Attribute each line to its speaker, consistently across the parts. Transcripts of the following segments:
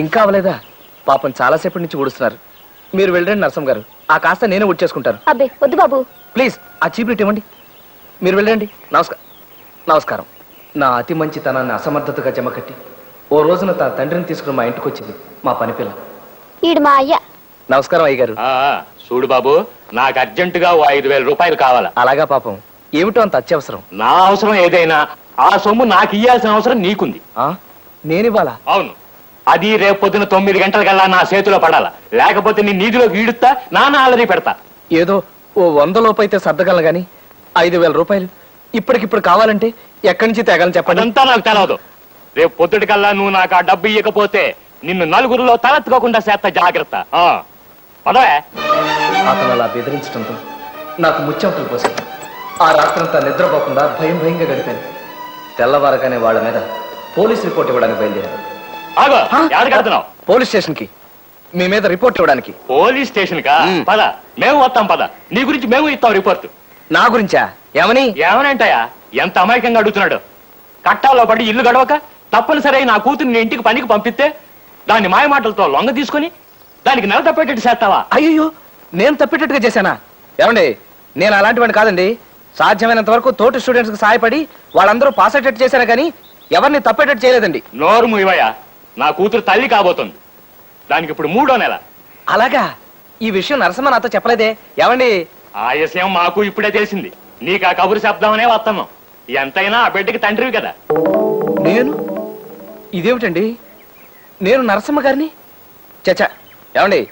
Speaker 1: ఇంకా అవలేదా? పాపం చాలాసేపటి నుంచి ఊడుస్తున్నారు. మీరు వెళ్ళండి నరసం గారు, ఆ కాస్త నేనే ఊడ్చేసుకుంటాను.
Speaker 2: అబ్బే వద్దు బాబు.
Speaker 1: ప్లీజ్ ఆ చీపురు ఇవ్వండి. మీరు వెళ్ళండి. నమస్కారం. నా అతి మంచితనాన్ని అసమర్థతగా జమకట్టి ఓ రోజున తన తండ్రిని తీసుకుని మా ఇంటికి వచ్చింది మా పని పిల్ల.
Speaker 2: ఈడు మా అయ్య.
Speaker 1: నమస్కారం అయ్యగారు.
Speaker 3: చూడు బాబు, నాకు అర్జెంటుగా 5,000 రూపాయలు కావాలా.
Speaker 1: అలాగా? పాపం ఏమిటో అంత అత్యవసరం.
Speaker 3: నా అవసరం ఏదైనా ఆ సొమ్ము నాకు ఇయ్యాల్సిన అవసరం నీకుంది.
Speaker 1: నేనివ్వాలా?
Speaker 3: అవును, అది రేపు పొద్దున 9 గంటలకల్లా నా చేతిలో పడాలా. లేకపోతే నీ నీటిలోకి ఈడుస్తా, నాన్న అలరి పెడతా.
Speaker 1: ఏదో ఓ 100 లోపు అయితే సర్దగలను గాని 5,000 రూపాయలు ఇప్పటికిప్పుడు కావాలంటే ఎక్కడి నుంచి తేగలని చెప్పండి.
Speaker 3: అదంతా నాకు తెలవదు. రేపు పొద్దుటికల్లా నువ్వు నాకు ఆ డబ్బు ఇవ్వకపోతే నిన్ను నలుగురిలో తలెత్తుకోకుండా చేస్తా. జాగ్రత్త. పదవే.
Speaker 1: అతను అలా బెదిరించడంతో నాకు ముచ్చెమటలు పోసాడు. ఆ రాత్రంతా నిద్రపోకుండా భయంగా గడిపాను. తెల్లవారగానే వాళ్ళ మీద పోలీస్ రిపోర్ట్ ఇవ్వడానికి బయలుదేరాను.
Speaker 3: ఆగో, ఎక్కడికి వెళ్తున్నావు?
Speaker 1: పోలీస్ స్టేషన్ కి మీ మీద రిపోర్ట్ ఇవ్వడానికి.
Speaker 3: పోలీస్ స్టేషన్ కా? పద, మేము వస్తాం. పద, నీ గురించి మేము ఇస్తాం రిపోర్ట్.
Speaker 1: నా గురించా? ఏమని?
Speaker 3: ఏమనంటాయా? ఎంత అమాయకంగా అడుగుతున్నాడు. కట్టాలో పడి ఇల్లు గడవక తప్పనిసరి నా కూతుర్ని ఇంటికి పనికి పంపిస్తే దాన్ని మాయమాటలతో లొంగ తీసుకుని దానికి నెల తప్పేటట్టు చేస్తావా?
Speaker 1: అయ్యో, నేను తప్పేటట్టుగా చేశానా? ఏమండి, నేను అలాంటి వాడిని కాదండి. సాధ్యమైనంత వరకు తోటి స్టూడెంట్స్ కి సహాయపడి వాళ్ళందరూ పాస్ అయ్యేటట్టు చేశాను కానీ ఎవరిని తప్పేటట్టు చేయలేదండి.
Speaker 3: నోరు ముయ్యవయ్యా. నా కూతురు తల్లి కాబోతుంది. దానికి ఇప్పుడు 3వ నెల.
Speaker 1: అలాగా? ఈ విషయం నరసింహ నాతో చెప్పలేదే. ఏమండి?
Speaker 3: ఆ విషయం మాకు ఇప్పుడే తెలిసింది. నీకు ఆ కబురు శబ్దమనే వస్తున్నాం. ఎంతైనా ఆ బిడ్డకి తండ్రివి కదా.
Speaker 1: నేను? ఇదేమిటండి? నేను నరసింహ గారిని? చచ్చా. ఏమండి,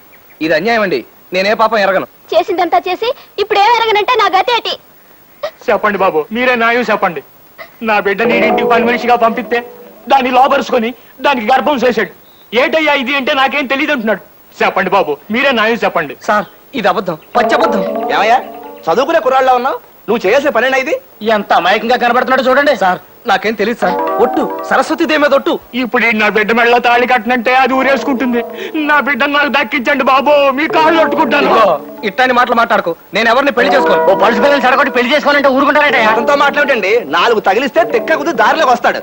Speaker 1: ఇది అన్యాయం అండి. నేనే పాపం ఎరగను.
Speaker 2: చేసిందంతా చేసి ఇప్పుడు ఏం ఎరగనంటే నా గతి ఏంటి?
Speaker 3: చెప్పండి బాబు, మీరే న్యాయం చెప్పండి. నా బిడ్డ నీ ఇంటికి పని మనిషిగా పంపిస్తే దాన్ని లోపరుచుకొని దానికి గర్భం చేశాడు. ఏటయ్యా ఇది అంటే నాకేం తెలియదు అంటున్నాడు. చెప్పండి బాబు, మీరే న్యాయం చెప్పండి.
Speaker 1: సార్, ఇది అబద్ధం, పచ్చబద్ధం.
Speaker 4: ఏమయ్యా, చదువుకునే కుర్రాళ్ళ ఉన్నావు? నువ్వు చేసే పనేనా ఇది?
Speaker 1: ఎంత అమాయకంగా కనబడుతున్నాడు చూడండి. సార్, నాకేం తెలియదు సార్. ఒట్టు, సరస్వతి దేవి మీద ఒట్టు.
Speaker 3: ఇప్పుడు నా బిడ్డ మెడలో తాళి కట్టనంటే అది ఊరేసుకుంటుంది. నా బిడ్డను నాకు దక్కించండి బాబు, మీ కాళ్ళు కొట్టుకుంటాను.
Speaker 1: ఇదిగో, ఇట్టని మాటలు మాట్లాడుకో. నేను ఎవరిని పెళ్లి చేసుకోను.
Speaker 3: ఓ పలుసు పిల్లలు సడగొట్టి పెళ్లి చేసుకోవాలంటే ఊరుకుంటారట.
Speaker 4: అతనితో మాట్లాడండి. 4 తగిలిస్తే తెక్క కుది దారిలోకి వస్తాడు.